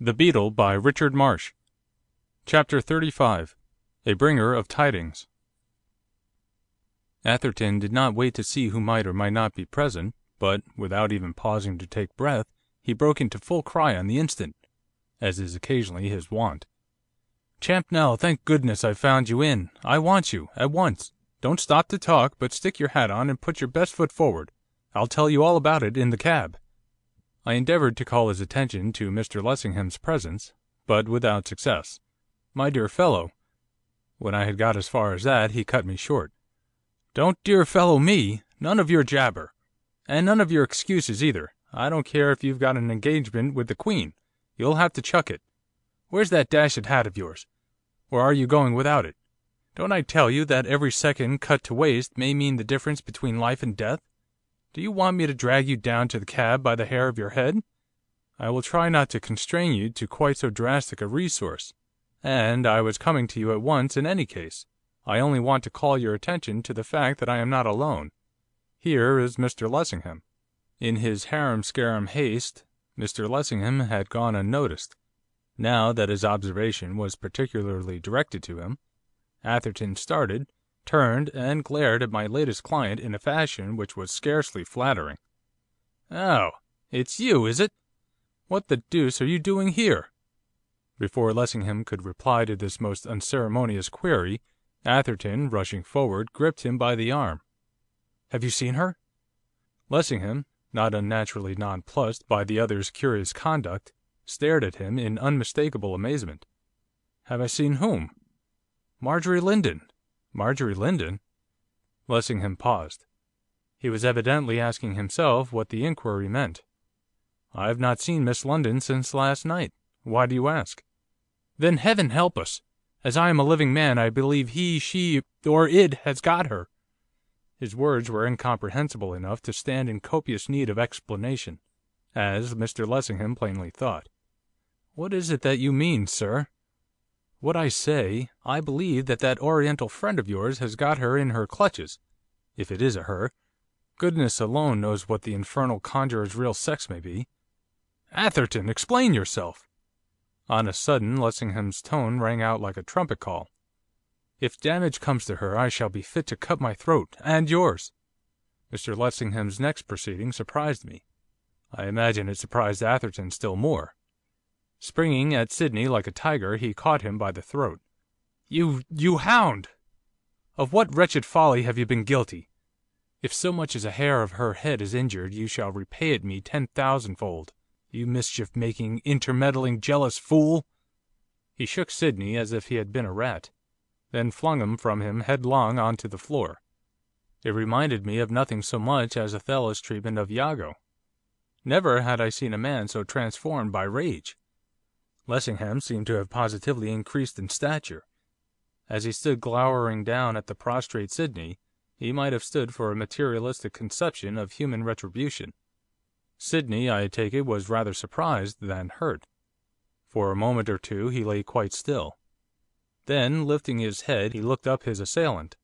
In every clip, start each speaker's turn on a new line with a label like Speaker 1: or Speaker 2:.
Speaker 1: The Beetle by Richard Marsh. Chapter 35. A Bringer of Tidings. Atherton did not wait to see who might or might not be present, but, without even pausing to take breath, he broke into full cry on the instant, as is occasionally his wont. "Champnell, thank goodness I've found you in. I want you, at once. Don't stop to talk, but stick your hat on and put your best foot forward. I'll tell you all about it in the cab." I endeavoured to call his attention to Mr Lessingham's presence, but without success. "My dear fellow—" When I had got as far as that, he cut me short. "Don't dear fellow me, none of your jabber, and none of your excuses either. I don't care if you've got an engagement with the Queen, you'll have to chuck it. Where's that dashed hat of yours? Or are you going without it? Don't I tell you that every second cut to waste may mean the difference between life and death? Do you want me to drag you down to the cab by the hair of your head? I will try not to constrain you to quite so drastic a resource, and I was coming to you at once in any case. I only want to call your attention to the fact that I am not alone. Here is Mr Lessingham." In his harum-scarum haste, Mr Lessingham had gone unnoticed. Now that his observation was particularly directed to him, Atherton started, turned, and glared at my latest client in a fashion which was scarcely flattering. "Oh, it's you, is it? What the deuce are you doing here?" Before Lessingham could reply to this most unceremonious query, Atherton, rushing forward, gripped him by the arm. "Have you seen her?" Lessingham, not unnaturally nonplussed by the other's curious conduct, stared at him in unmistakable amazement. "Have I seen whom?" "Marjorie Lindon." "Marjorie Lindon?" Lessingham paused. He was evidently asking himself what the inquiry meant. "I've not seen Miss Lindon since last night. Why do you ask?" "Then Heaven help us! As I am a living man I believe he, she, or it has got her." His words were incomprehensible enough to stand in copious need of explanation, as Mr Lessingham plainly thought. "What is it that you mean, sir?" "What I say, I believe that that Oriental friend of yours has got her in her clutches, if it is a her. Goodness alone knows what the infernal conjurer's real sex may be." "Atherton, explain yourself." On a sudden Lessingham's tone rang out like a trumpet call. "If damage comes to her I shall be fit to cut my throat, and yours." Mr Lessingham's next proceeding surprised me. I imagine it surprised Atherton still more. Springing at Sydney like a tiger, he caught him by the throat. You hound! Of what wretched folly have you been guilty? If so much as a hair of her head is injured you shall repay it me 10,000-fold, you mischief-making, intermeddling, jealous fool!" He shook Sydney as if he had been a rat, then flung him from him headlong on to the floor. It reminded me of nothing so much as Othello's treatment of Iago. Never had I seen a man so transformed by rage. Lessingham seemed to have positively increased in stature. As he stood glowering down at the prostrate Sydney, he might have stood for a materialistic conception of human retribution. Sydney, I take it, was rather surprised than hurt. For a moment or two he lay quite still. Then, lifting his head, he looked up his assailant.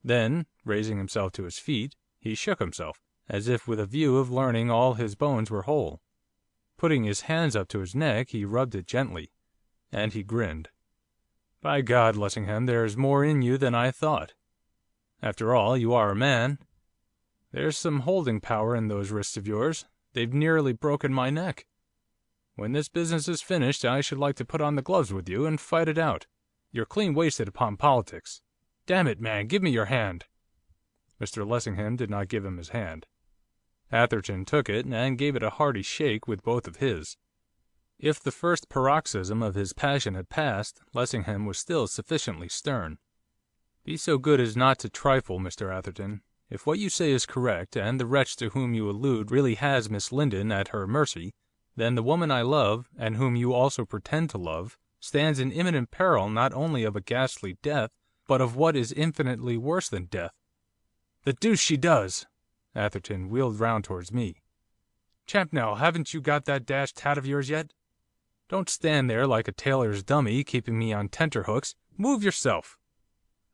Speaker 1: Then, raising himself to his feet, he shook himself, as if with a view of learning all his bones were whole. Putting his hands up to his neck he rubbed it gently, and he grinned. "By God, Lessingham, there's more in you than I thought. After all, you are a man. There's some holding power in those wrists of yours, they've nearly broken my neck. When this business is finished I should like to put on the gloves with you, and fight it out. You're clean wasted upon politics. Damn it, man, give me your hand." Mr Lessingham did not give him his hand. Atherton took it, and gave it a hearty shake with both of his. If the first paroxysm of his passion had passed, Lessingham was still sufficiently stern. "Be so good as not to trifle, Mr Atherton. If what you say is correct, and the wretch to whom you allude really has Miss Lindon at her mercy, then the woman I love, and whom you also pretend to love, stands in imminent peril not only of a ghastly death, but of what is infinitely worse than death." "The deuce she does!" Atherton wheeled round towards me. "Champnell, haven't you got that dashed hat of yours yet? Don't stand there like a tailor's dummy, keeping me on tenterhooks. Move yourself.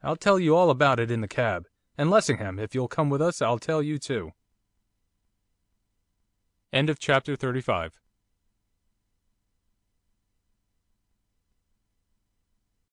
Speaker 1: I'll tell you all about it in the cab, and Lessingham, if you'll come with us, I'll tell you too." End of chapter 35.